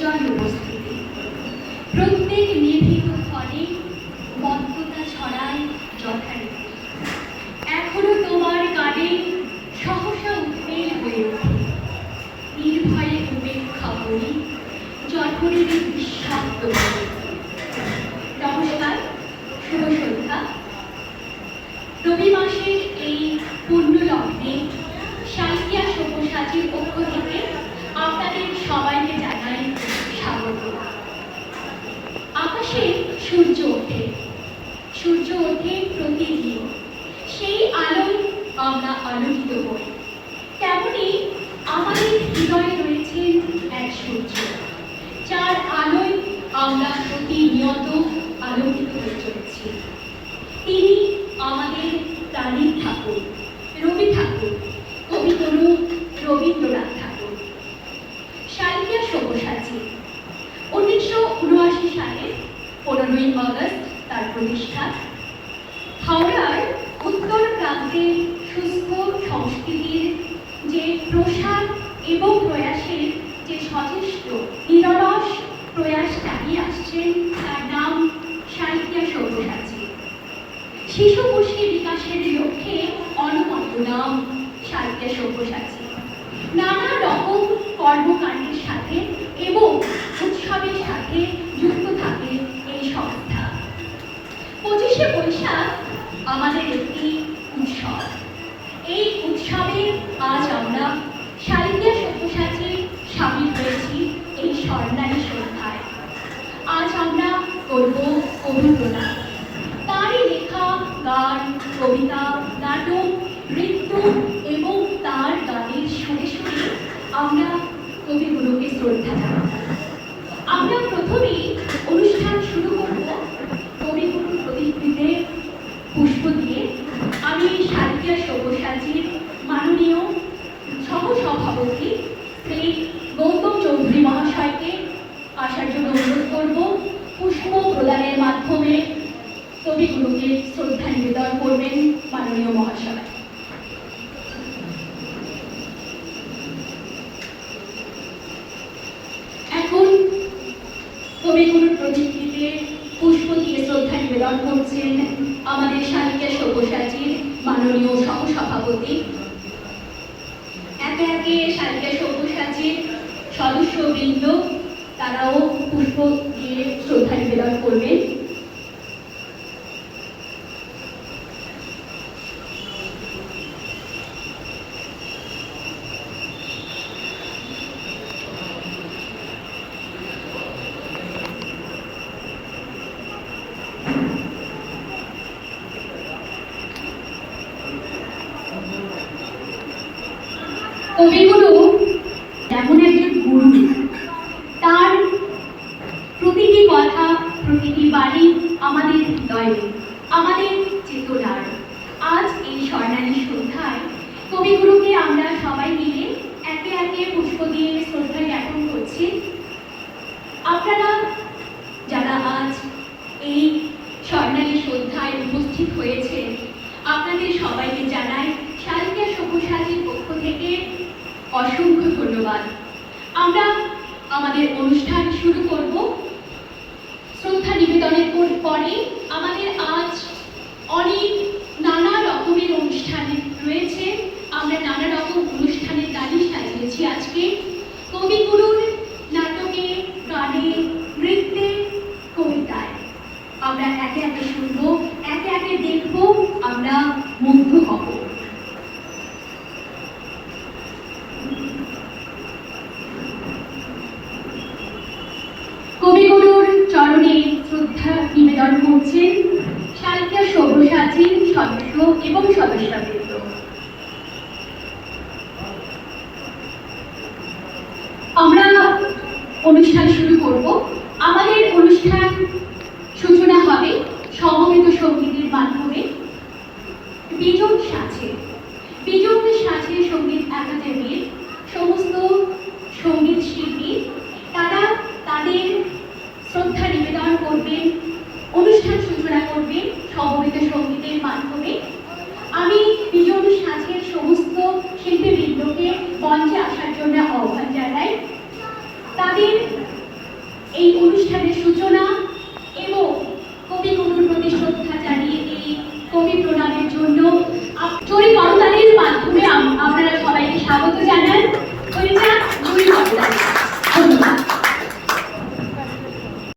নির্জন উপস্থিতি, প্রত্যেক নিভৃত ফলে মত্ততা ছড়ায় যথারীতি। এখনো তোমার গানে সহসা উদ্বেল হয়ে ওঠে, নির্ভয়ে উপেক্ষা করি জঠরের নিঃশব্দ। নমস্কার, শুভ সন্ধ্যা। রবি মাসের এই পূর্ণ লগ্নে সাহিত্যিয়া সব্যসাচীর পক্ষ থেকে আপনাদের সবাইকে জানাই স্বাগত। আকাশে সূর্য ওঠে, সূর্য ওঠে প্রতিদিন, সেই আলোয় আমরা আলোকিত হই। তেমনি আমাদের হৃদয়ে রয়েছেন এক সূর্য, যার আলোয় আমরা প্রতিনিয়ত আলোকিত হয়ে চলেছি। তিনি আমাদের প্রাণীর ঠাকুর, রবি ঠাকুর, কবিগুরু রবীন্দ্রনাথ ঠাকুর। সাহিত্যিয়া সব্যসাচী 1979 সালে 15ই আগস্ট তার প্রতিষ্ঠা। হাওড়ার উত্তর প্রান্তে সুস্থ সংস্কৃতির যে প্রসার এবং প্রয়াসের যে সচেষ্ট নিরলস প্রয়াস চালিয়ে আসছেন, তার নাম সাহিত্যিয়া সব্যসাচী। শিশু গোষ্ঠী বিকাশের লক্ষ্যে অনবদ্য নাম সাহিত্যিয়া সব্যসাচী। নানা রকম কর্মকাণ্ডের সাথে এবং উৎসবের সাথে যুক্ত থাকে এই সংস্থা। 25শে বৈশাখ আমাদের একটি উৎসব। এই উৎসবে আজ আমরা সাহিত্যিয়া সব্যসাচী সামিল হয়েছি এই স্বর্ণালী সন্ধ্যায়। আজ আমরা করব রবীন্দ্রনাথ, তারই লেখা গান, কবিতা, নাটক, নৃত্য এবং তার গানের সুরে সুরে আমরা কবিগুরুকে শ্রদ্ধা জানাব। আমরা প্রথমেই অনুষ্ঠান শুরু করব কবিগুরুর প্রতিকৃতিতে পুষ্প দিয়ে। আমি সাহিত্যিয়া সব্যসাচীর মাননীয় সহসভাপতি শ্রী গৌতম চৌধুরী মহাশয়কে আসার জন্য অনুরোধ করব। পুষ্প প্রদানের মাধ্যমে কবিগুরুকে শ্রদ্ধা নিবেদন করবেন মাননীয় মহাশয়। এখন কবিগুরুর প্রতিকৃতিতে পুষ্প দিয়ে শ্রদ্ধা নিবেদন করছেন আমাদের সাহিত্যিয়া সব্যসাচীর মাননীয় সহসভাপতি। একে একে সাহিত্যিয়া সব্যসাচীর সদস্যবৃন্দ তারাও পুষ্প দিয়ে শ্রদ্ধা নিবেদন করবেন। কবিগুরু এমন একজন গুরু, তার প্রতিটি কথা, প্রতিটি বাণী আমাদের হৃদয়ে, আমাদের চেতনার। আজ এই স্বর্ণালী সন্ধ্যায় কবিগুরুকে আমরা সবাই মিলে একে একে পুষ্প দিয়ে শ্রদ্ধা জ্ঞাপন করছি। আপনারা যারা আজ এই স্বর্ণালী সন্ধ্যায় উপস্থিত হয়েছে, আপনাদের সবাইকে জানাই সাহিত্যিয়া সব্যসাচীর পক্ষ থেকে অসংখ্য ধন্যবাদ। আমরা আমাদের অনুষ্ঠান শুরু করব। শ্রদ্ধা নিবেদনের পরে আমাদের আজ অনেক নানা রকমের অনুষ্ঠান রয়েছে। আমরা নানা রকম অনুষ্ঠানের তালিকা সাজিয়েছি আজকে। কবিগুরুর নাটকে, গানে, নৃত্যে, কবিতায় আমরা একে একে শুনবো, একে একে দেখবো, আমরা মুগ্ধ হব। কবিগুরুর চরণে শ্রদ্ধা নিবেদন করছেন সাহিত্যিয়া সব্যসাচীর সদস্য এবং সদস্যবৃন্দ। আমরা অনুষ্ঠান শুরু করব। আমাদের অনুষ্ঠান সূচনা হবে সমবেত সঙ্গীতের মাধ্যমে। বিজন সাঁচে সঙ্গীত একাডেমির সমস্ত সঙ্গীত শিল্পী তারা তাদের শ্রদ্ধা নিবেদন করবেন, অনুষ্ঠান সূচনা করবেন সমবেত সঙ্গীতের মাধ্যমে।